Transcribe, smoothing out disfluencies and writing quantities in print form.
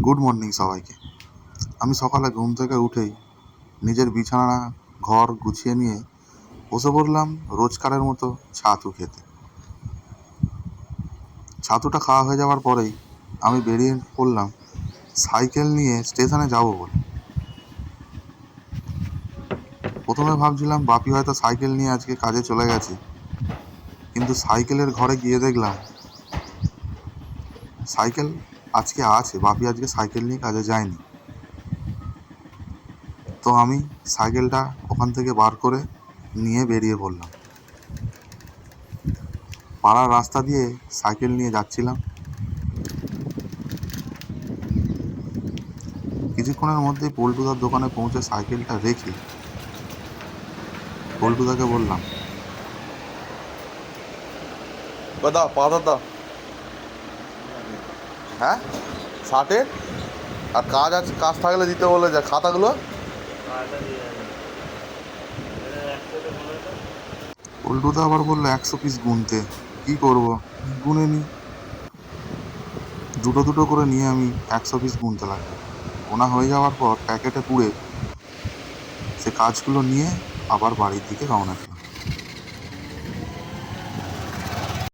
Good morning সবাইকে। আমি সকালে ঘুম থেকে উঠেই নিজের বিছানা ঘর গুছিয়ে নিয়ে বসে পড়লাম রোজকারের মতো ছাতু খেতে। ছাতুটা খাওয়া হয়ে যাওয়ার পরেই আমি বেরিয়ে পড়লাম সাইকেল নিয়ে স্টেশনে যাব বলে। প্রথমে ভাবছিলাম বাপি হয়তো সাইকেল নিয়ে আজকে কাজে চলে গেছে, কিন্তু সাইকেলের ঘরে গিয়ে দেখলাম সাইকেল আজকে আছে, বাপি আজকে সাইকেল নিয়ে কাজে যায়নি। তো আমি সাইকেলটা ওখান থেকে বার করে নিয়ে বেরিয়ে পড়লাম। পাড়ার রাস্তা দিয়ে সাইকেল নিয়ে যাচ্ছিলাম। কিছুক্ষণের মধ্যেই পল্টুদার দোকানে পৌঁছে সাইকেলটা রেখে পল্টুদাকে বললাম, দাও পাতা দাও। হ্যাঁ 60-এর আর কাজ আছে, কাজ থাকলে দিতে বলে যা খাতাগুলো। পল্টুদা আবার বললো 100 পিস গুনতে। কি করব, গুনে নি। দুটো দুটো করে নিয়ে আমি 100 পিস গুনতে লাগলাম। গোনা হয়ে যাওয়ার পর প্যাকেটে পুড়ে সে কাজগুলো নিয়ে আবার বাড়ির দিকে রওনা দিলাম।